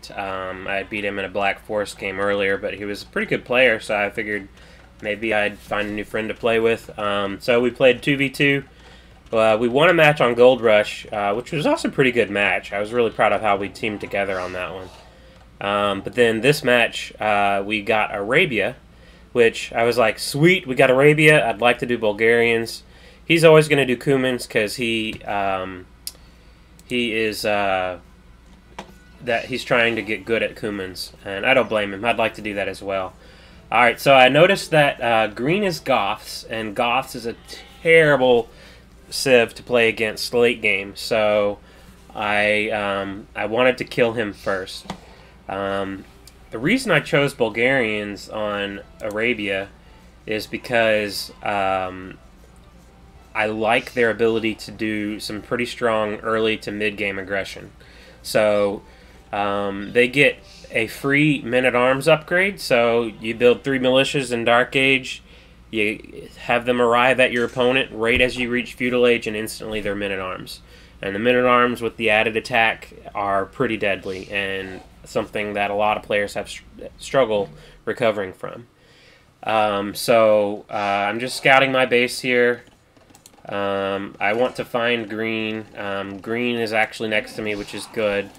beat. I beat him in a Black Forest game earlier, but he was a pretty good player, so I figured maybe I'd find a new friend to play with. So we played 2v2. We won a match on Gold Rush, which was also a pretty good match. I was really proud of how we teamed together on that one. But then this match, we got Arabia, which I was like, sweet, we got Arabia. I'd like to do Bulgarians. He's always going to do Cumans because he is that he's trying to get good at Cumans, and I don't blame him. I'd like to do that as well. All right, so I noticed that green is Goths, and Goths is a terrible civ to play against late game. So I wanted to kill him first. The reason I chose Bulgarians on Arabia is because I like their ability to do some pretty strong early to mid-game aggression. So they get a free men-at-arms upgrade, so you build 3 militias in Dark Age, you have them arrive at your opponent right as you reach Feudal Age, and instantly they're men-at-arms. And the men-at-arms with the added attack are pretty deadly, and something that a lot of players have struggle recovering from. So I'm just scouting my base here. I want to find green. Green is actually next to me, which is good.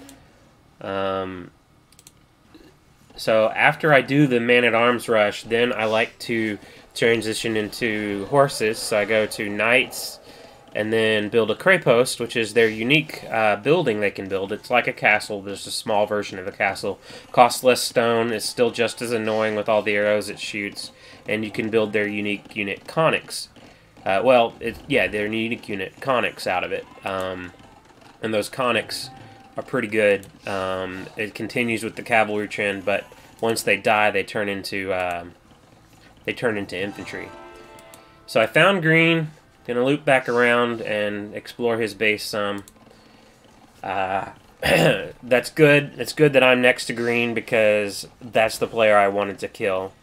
So after I do the man-at-arms rush, then I like to transition into horses. So I go to knights and then build a Kraypost, which is their unique building they can build. It's like a castle, but it's a small version of a castle. Costs less stone, is still just as annoying with all the arrows it shoots, and you can build their unique unit conics. Their unique unit conics out of it. And those conics are pretty good. It continues with the cavalry trend, but once they die, they turn into infantry. So I found green. Gonna loop back around and explore his base some. That's good. It's good that I'm next to green because that's the player I wanted to kill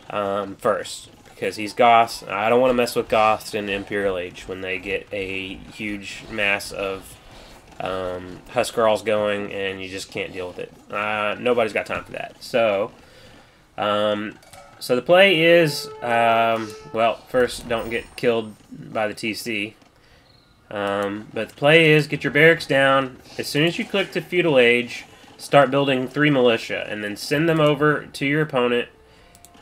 first. Because he's Goths. I don't want to mess with Goths in Imperial Age when they get a huge mass of Huskarls going and you just can't deal with it. Nobody's got time for that. So, so the play is, first don't get killed by the TC. But the play is get your barracks down. As soon as you click to Feudal Age, start building 3 militia and then send them over to your opponent.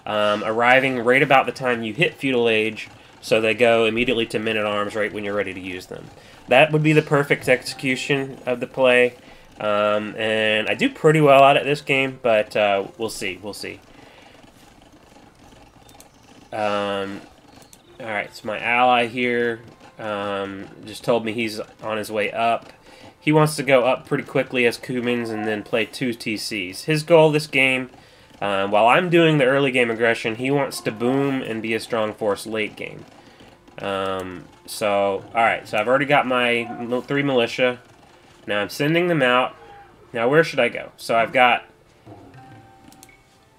Arriving right about the time you hit Feudal Age, so they go immediately to men-at-arms right when you're ready to use them. That would be the perfect execution of the play, and I do pretty well at it this game, but we'll see, Alright, so my ally here just told me he's on his way up. He wants to go up pretty quickly as Cumans and then play 2 TCs. His goal this game, while I'm doing the early game aggression, he wants to boom and be a strong force late game. Alright, so I've already got my 3 militia. Now I'm sending them out. Now where should I go? So I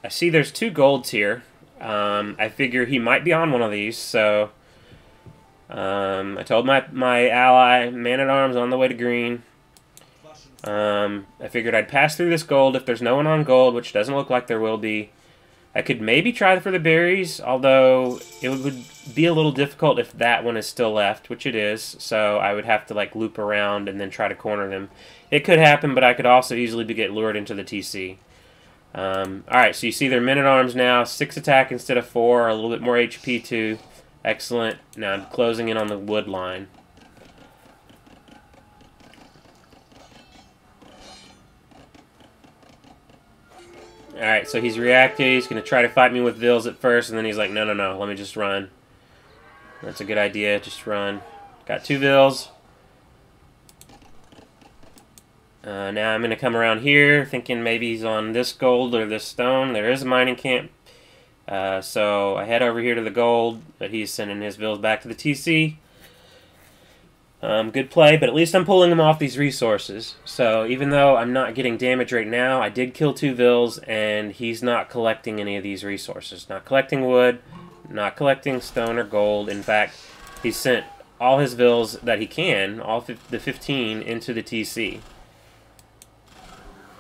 see there's 2 golds here. I figure he might be on one of these, so I told my ally, man-at-arms on the way to green. I figured I'd pass through this gold if there's no one on gold, which doesn't look like there will be. I could maybe try for the berries, although it would be a little difficult if that one is still left, which it is, so I would have to like loop around and then try to corner them. It could happen, but I could also easily get lured into the TC. Alright, so you see their men-at-arms now, 6 attack instead of 4, a little bit more HP too. Excellent. Now I'm closing in on the wood line. Alright, so he's reacting. He's going to try to fight me with Vils at first, and then he's like, no, let me just run. That's a good idea, just run. Got 2 Vils. Now I'm going to come around here, thinking maybe he's on this gold or this stone. There is a mining camp. So I head over here to the gold, but he's sending his Vils back to the TC. Good play, but at least I'm pulling him off these resources. So even though I'm not getting damage right now, I did kill 2 Vils, and he's not collecting any of these resources. Not collecting wood, not collecting stone or gold. In fact, he sent all his Vils that he can, all the 15, into the TC.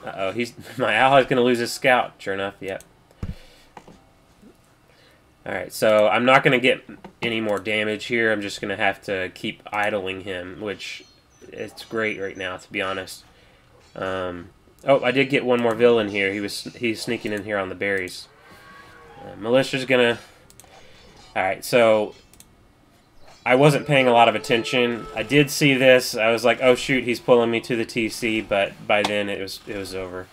Uh-oh, my ally's going to lose his scout. Sure enough, yep. Alright, so I'm not going to get any more damage here. I'm just going to have to keep idling him, which it's great right now, to be honest. Oh, I did get one more villain here. He's sneaking in here on the berries. Militia's going to... Alright, so I wasn't paying a lot of attention. I did see this. I was like, oh shoot, he's pulling me to the TC, but by then it was over.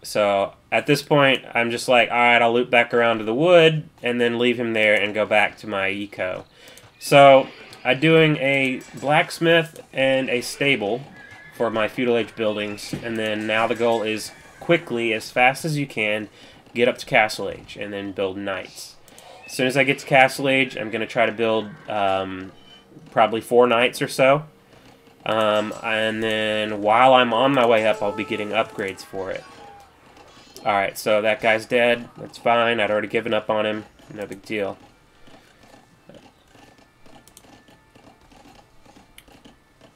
So at this point, I'm just like, alright, I'll loop back around to the wood and then leave him there and go back to my eco. So I'm doing a blacksmith and a stable for my feudal age buildings, and then now the goal is quickly, as fast as you can, get up to castle age and then build knights. As soon as I get to castle age, I'm going to try to build probably 4 knights or so. And then while I'm on my way up, I'll be getting upgrades for it. Alright, so that guy's dead. That's fine. I'd already given up on him. No big deal.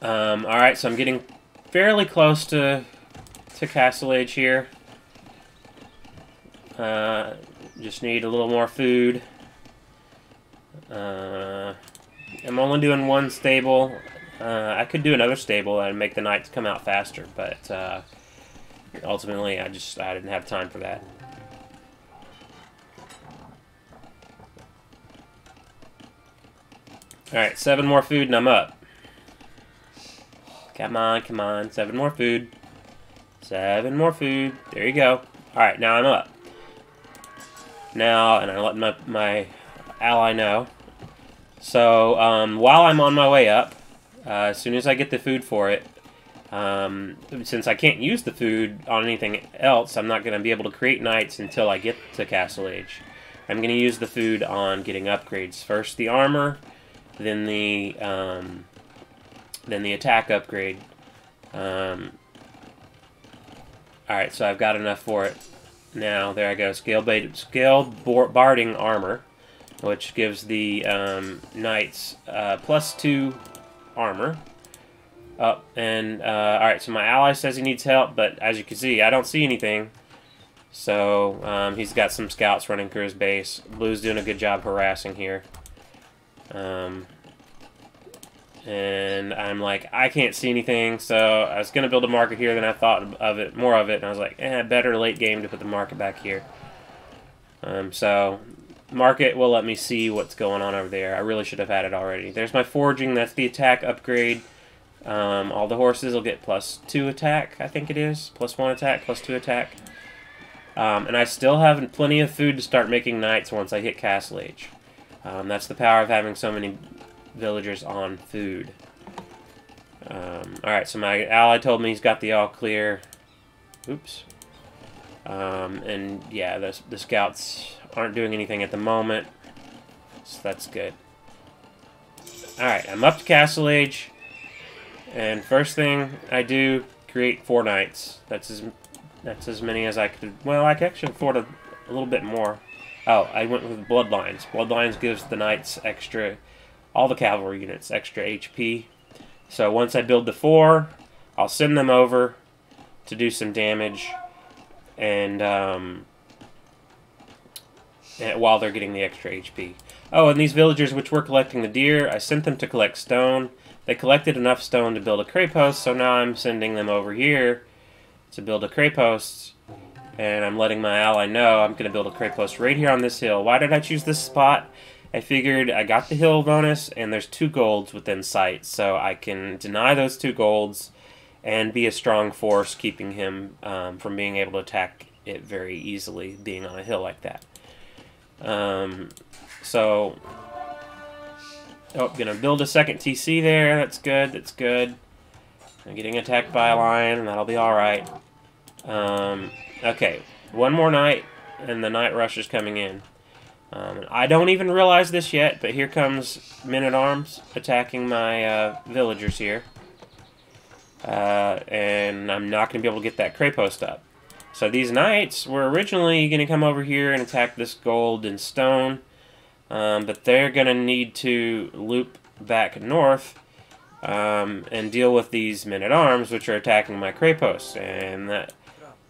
Alright, so I'm getting fairly close to castle age here. Just need a little more food. I'm only doing 1 stable. I could do another stable and make the knights come out faster, but ultimately I didn't have time for that. Alright, 7 more food and I'm up. Come on, come on. 7 more food. 7 more food. There you go. Alright, now I'm up. Now, and I let my ally know. So, while I'm on my way up, as soon as I get the food for it, since I can't use the food on anything else, I'm not going to be able to create knights until I get to castle age. I'm going to use the food on getting upgrades. First the armor, then the attack upgrade. Alright, so I've got enough for it. Now, there I go. Scaled barding armor, which gives the knights +2 armor. Alright, so my ally says he needs help, but as you can see, I don't see anything. So, he's got some scouts running through his base. Blue's doing a good job harassing here. And I'm like, I can't see anything, so I was going to build a market here, then I thought of more of it, and I was like, better late game to put the market back here. So, market will let me see what's going on over there. I really should have had it already. There's my forging, that's the attack upgrade. All the horses will get +2 attack, I think it is. +1 attack, +2 attack. And I still have plenty of food to start making knights once I hit castle age. That's the power of having so many villagers on food. Alright, so my ally told me he's got the all clear. Oops. And yeah, the scouts aren't doing anything at the moment, so that's good. Alright, I'm up to castle age, and first thing I do, create 4 knights. That's as many as I could. Well, I could actually afford a little bit more. Oh, I went with bloodlines. Bloodlines gives the knights extra, all the cavalry units, extra HP. So once I build the 4, I'll send them over to do some damage, and while they're getting the extra HP. Oh, and these villagers which were collecting the deer, I sent them to collect stone. They collected enough stone to build a cray post, so now I'm sending them over here to build a cray post, and I'm letting my ally know I'm going to build a cray post right here on this hill. Why did I choose this spot? I figured I got the hill bonus, and there's 2 golds within sight, so I can deny those 2 golds and be a strong force, keeping him from being able to attack it very easily, being on a hill like that. So, gonna build a second TC there. That's good. That's good. I'm getting attacked by a lion, and that'll be all right. Okay, 1 more knight, and the night rush is coming in. I don't even realize this yet, but here comes men-at-arms attacking my villagers here. And I'm not going to be able to get that cray post up. So these knights were originally going to come over here and attack this gold and stone, but they're going to need to loop back north and deal with these men-at-arms, which are attacking my cray posts, and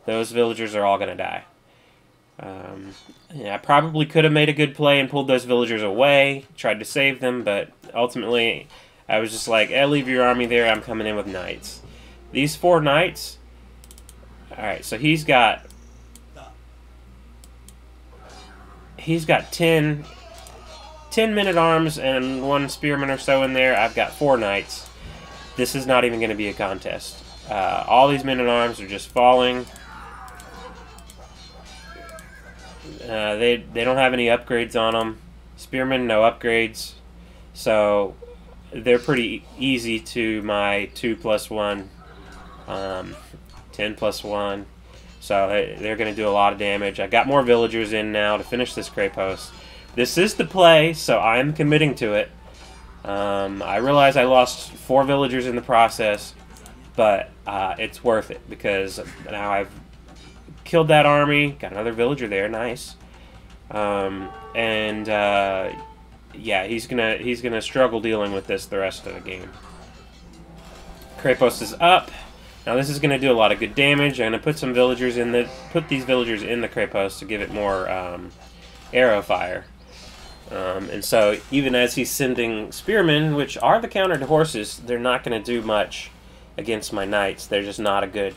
those villagers are all going to die. Yeah, I probably could have made a good play and pulled those villagers away, tried to save them, but ultimately I was just like, leave your army there, I'm coming in with knights. These 4 knights, alright, so he's got 10 men-at-arms and 1 spearman or so in there. I've got 4 knights. This is not even going to be a contest. All these men-at-arms are just falling. They don't have any upgrades on them. Spearmen, no upgrades. So they're pretty easy to my 2+1, 10+1. So they're going to do a lot of damage. I got more villagers in now to finish this cray post. This is the play, so I'm committing to it. I realize I lost 4 villagers in the process, but it's worth it because now I've killed that army. Got another villager there, nice. Yeah, he's gonna struggle dealing with this the rest of the game. Cray post is up. Now this is gonna do a lot of good damage. I'm gonna put some villagers in these villagers in the cray post to give it more arrow fire. And so even as he's sending spearmen, which are the counter to horses, they're not going to do much against my knights. They're just not a good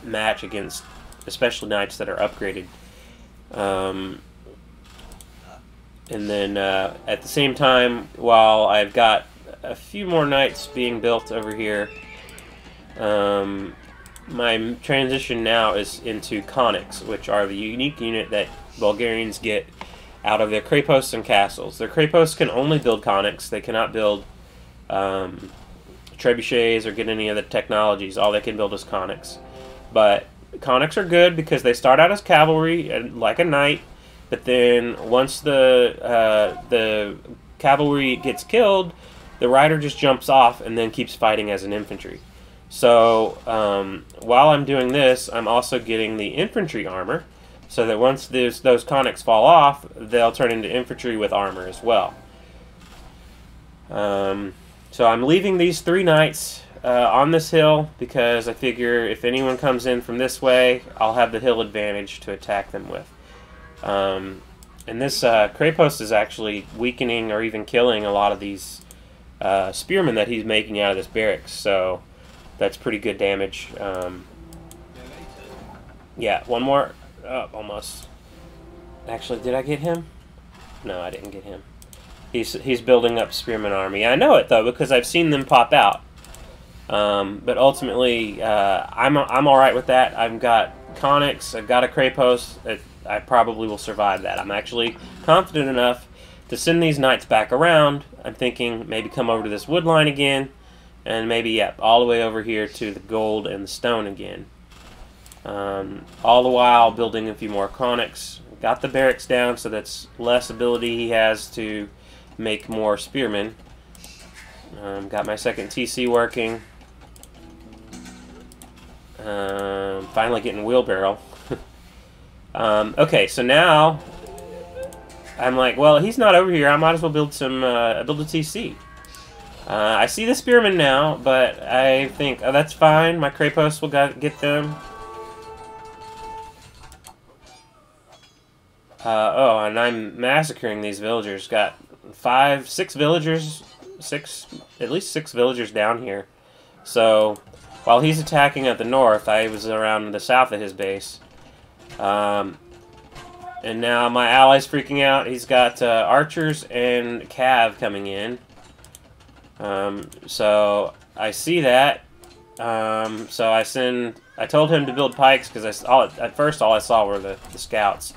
match against, especially knights that are upgraded. And then at the same time, while I've got a few more knights being built over here, my transition now is into conics, which are the unique unit that Bulgarians get out of their cray posts and castles. Their cray posts can only build conics. They cannot build trebuchets or get any of the technologies. All they can build is conics. But conics are good because they start out as cavalry, like a knight, but then once the cavalry gets killed, the rider just jumps off and then keeps fighting as an infantry. So while I'm doing this, I'm also getting the infantry armor, so that once those conics fall off, they'll turn into infantry with armor as well. So I'm leaving these 3 knights on this hill because I figure if anyone comes in from this way, I'll have the hill advantage to attack them with. And this cray post is actually weakening or even killing a lot of these spearmen that he's making out of this barracks, so that's pretty good damage. Yeah, one more. Oh, almost. Actually, did I get him? No, I didn't get him. He's building up spearman army. I know it though because I've seen them pop out. But ultimately, I'm all right with that. I've got conics. I've got a cray post. I probably will survive that. I'm actually confident enough to send these knights back around. I'm thinking maybe come over to this wood line again, and maybe all the way over here to the gold and the stone again. All the while building a few more conics. Got the barracks down, so that's less ability he has to make more spearmen. Got my second TC working. Finally getting wheelbarrow. Okay, so now I'm like, well, he's not over here. I might as well build some build a TC. I see the spearmen now, but I think, oh, that's fine. My cray post will get them. Oh, and I'm massacring these villagers. Got 6 villagers, at least 6 villagers down here. So while he's attacking at the north, I was around the south of his base. And now my ally's freaking out. He's got archers and cav coming in. So I see that. So I told him to build pikes because at first all I saw were the scouts.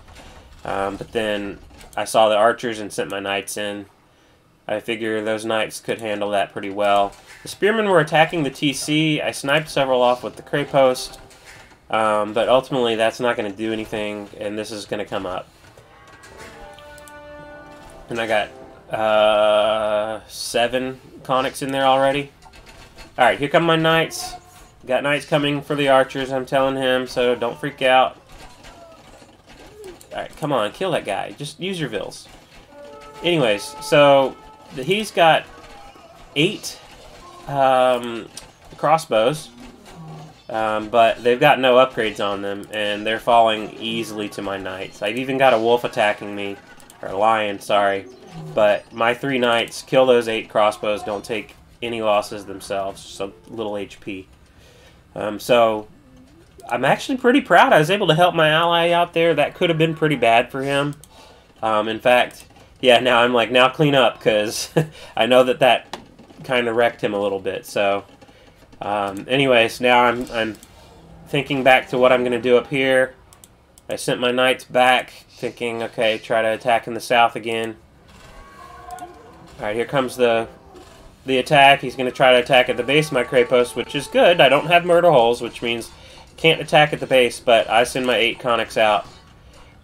But then I saw the archers and sent my knights in. I figure those knights could handle that pretty well. The spearmen were attacking the TC. I sniped several off with the cray post. But ultimately that's not going to do anything, and this is going to come up. And I got 7 conics in there already. Alright, here come my knights. Got knights coming for the archers, I'm telling him, so don't freak out. Alright, come on, kill that guy. Just use your vills. Anyways, so he's got 8 crossbows, but they've got no upgrades on them, and they're falling easily to my knights. I've even got a wolf attacking me, or a lion, sorry, but my 3 knights kill those 8 crossbows, don't take any losses themselves, just a little HP. So I'm actually pretty proud. I was able to help my ally out there. That could have been pretty bad for him. In fact, yeah, now I'm like, now clean up, because I know that kind of wrecked him a little bit. So, anyways, now I'm thinking back to what I'm going to do up here. I sent my knights back, thinking, okay, try to attack in the south again. Alright, here comes the attack. He's going to try to attack at the base of my Krapos, which is good. I don't have murder holes, which means can't attack at the base, but I send my 8 conics out.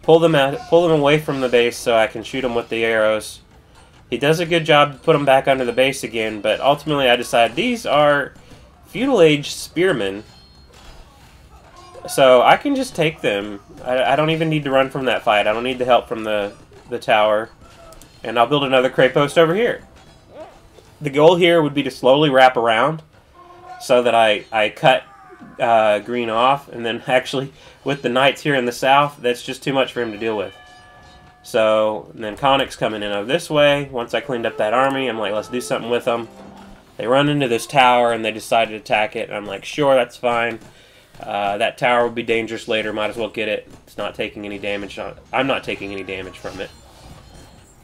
Pull them away from the base so I can shoot them with the arrows. He does a good job to put them back under the base again, but ultimately I decide these are feudal age spearmen, so I can just take them. I don't even need to run from that fight. I don't need the help from the tower, and I'll build another Krapos over here. The goal here would be to slowly wrap around so that I cut green off, and then actually with the knights here in the south, that's just too much for him to deal with. So and then Conics coming in over this way. Once I cleaned up that army, I'm like, let's do something with them. They run into this tower and they decide to attack it, and I'm like, sure, that's fine. That tower will be dangerous later, might as well get it. It's not taking any damage on it. I'm not taking any damage from it.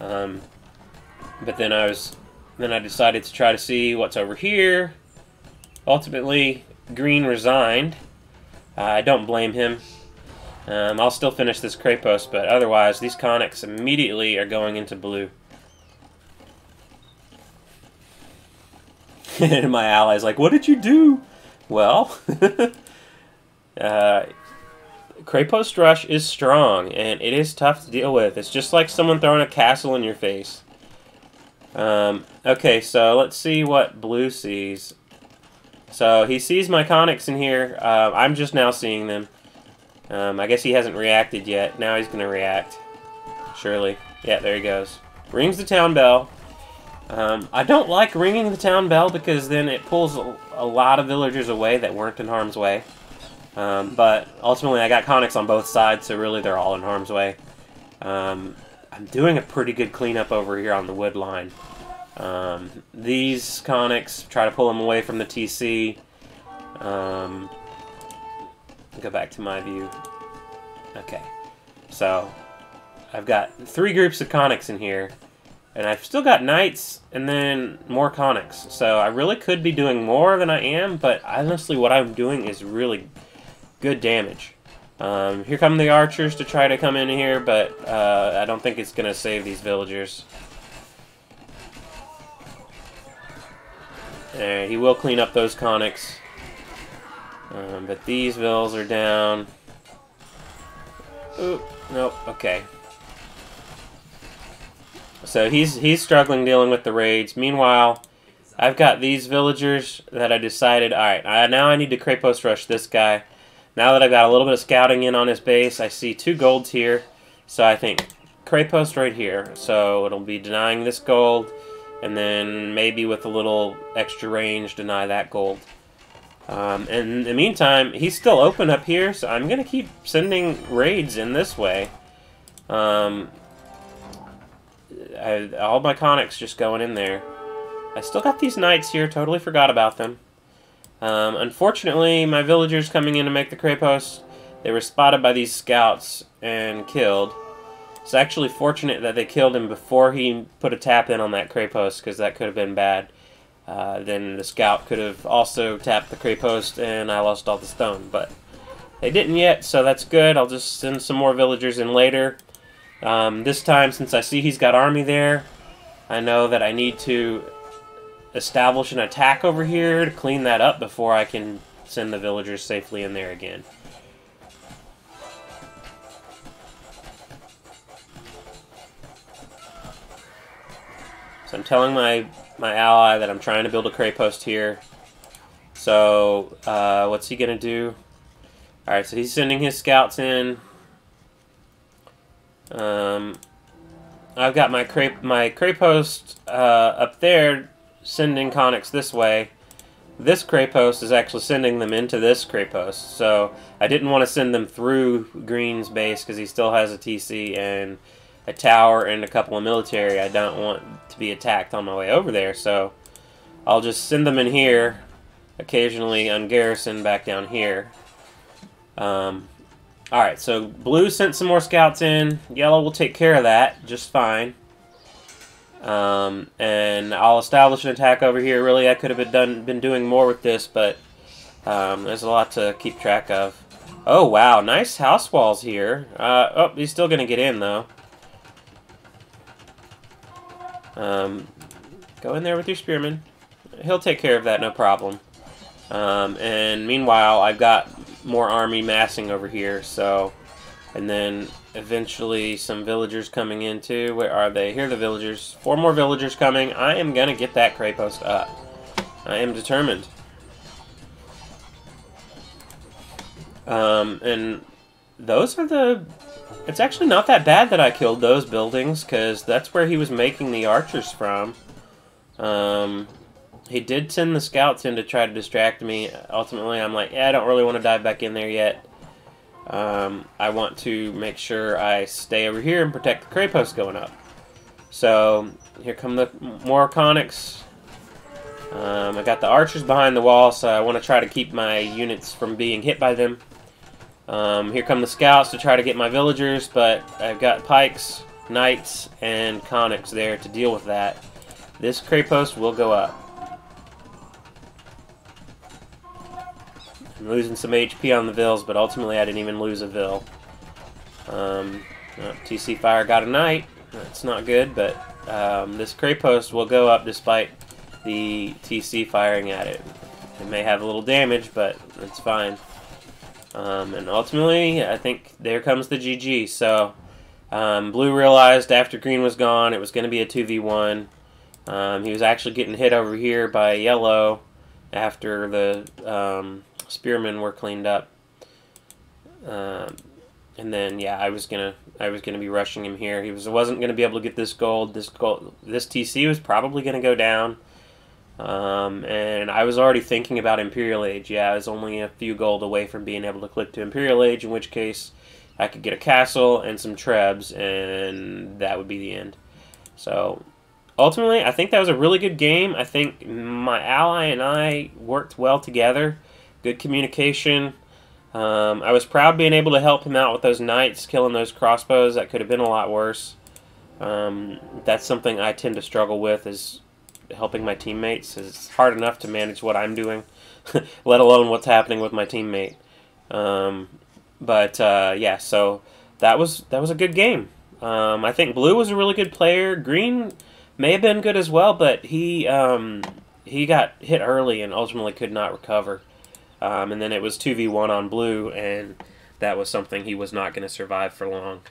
But then I decided to try to see what's over here. Ultimately, green resigned. I don't blame him. I'll still finish this Krapos, but otherwise, these Conics immediately are going into blue. And my ally's like, what did you do? Well, Krapos Rush is strong, and it is tough to deal with. It's just like someone throwing a castle in your face. Okay, so let's see what blue sees. So he sees my Conics in here. I'm just now seeing them. I guess he hasn't reacted yet. Now he's going to react. Surely. Yeah, there he goes. Rings the town bell. I don't like ringing the town bell because then it pulls a lot of villagers away that weren't in harm's way. But ultimately I got Conics on both sides, so really they're all in harm's way. I'm doing a pretty good cleanup over here on the wood line. These Conics, try to pull them away from the TC. Go back to my view. Okay, so I've got 3 groups of Conics in here, and I've still got Knights and then more Conics. So I really could be doing more than I am, but honestly what I'm doing is really good damage. Here come the archers to try to come in here, but I don't think it's going to save these villagers. And he will clean up those Conics. But these vills are down. Oop, nope, okay. So he's struggling dealing with the raids. Meanwhile, I've got these villagers that I decided, alright, now I need to Krapos rush this guy. Now that I've got a little bit of scouting in on his base, I see 2 golds here. So I think Krapos right here. So it'll be denying this gold, and then maybe with a little extra range deny that gold. And in the meantime, he's still open up here, so I'm going to keep sending raids in this way. All my Conics just going in there. I still got these knights here, totally forgot about them. Unfortunately, my villagers coming in to make the Krapos, they were spotted by these scouts and killed. It's actually fortunate that they killed him before he put a tap in on that Krapos, because that could have been bad. Then the scout could have also tapped the Krapos and I lost all the stone, but they didn't yet, so that's good. I'll just send some more villagers in later. This time, since I see he's got army there, I know that I need to establish an attack over here to clean that up before I can send the villagers safely in there again. So I'm telling my ally that I'm trying to build a Krapos here. So, what's he gonna do? Alright, so he's sending his scouts in. I've got my Krapos up there sending Conics this way. this cray post is actually sending them into this cray post. So I didn't want to send them through Green's base because he still has a TC and a tower and a couple of military. I don't want to be attacked on my way over there, so I'll just send them in here, occasionally ungarrison back down here. Alright, so blue sent some more scouts in. Yellow will take care of that just fine. And I'll establish an attack over here. Really, I could have been doing more with this, but there's a lot to keep track of. Oh, wow, nice house walls here. Oh, he's still going to get in, though. Go in there with your spearman. He'll take care of that, no problem. And meanwhile, I've got more army massing over here, so... And then eventually some villagers coming in too. Where are they? Here are the villagers. 4 more villagers coming. I am going to get that cray post up. I am determined. And those are the... It's actually not that bad that I killed those buildings, because that's where he was making the archers from. He did send the scouts in to try to distract me. Ultimately, I'm like, yeah, I don't really want to dive back in there yet. I want to make sure I stay over here and protect the cray post going up. So, here come the more conics. I got the archers behind the wall, so I want to try to keep my units from being hit by them. Here come the scouts to try to get my villagers, but I've got pikes, knights, and conics there to deal with that. This cray post will go up. I'm losing some HP on the vills, but ultimately I didn't even lose a vill. TC Fire got a knight. That's not good, but this cray post will go up despite the TC firing at it. It may have a little damage, but it's fine. And ultimately, I think there comes the GG. So, blue realized after green was gone, it was going to be a 2v1. He was actually getting hit over here by yellow after the spearmen were cleaned up. And then, yeah, I was gonna be rushing him here. He wasn't gonna be able to get this gold. This TC was probably gonna go down. And I was already thinking about Imperial Age. Yeah, I was only a few gold away from being able to click to Imperial Age, in which case I could get a castle and some trebs, and that would be the end. So, ultimately, I think that was a really good game. I think my ally and I worked well together. Good communication. I was proud being able to help him out with those knights, killing those crossbows. That could have been a lot worse. That's something I tend to struggle with, is helping my teammates. It's hard enough to manage what I'm doing, let alone what's happening with my teammate. Yeah, so that was a good game. I think blue was a really good player. Green may have been good as well, but he got hit early and ultimately could not recover. And then it was 2v1 on blue, and that was something he was not going to survive for long.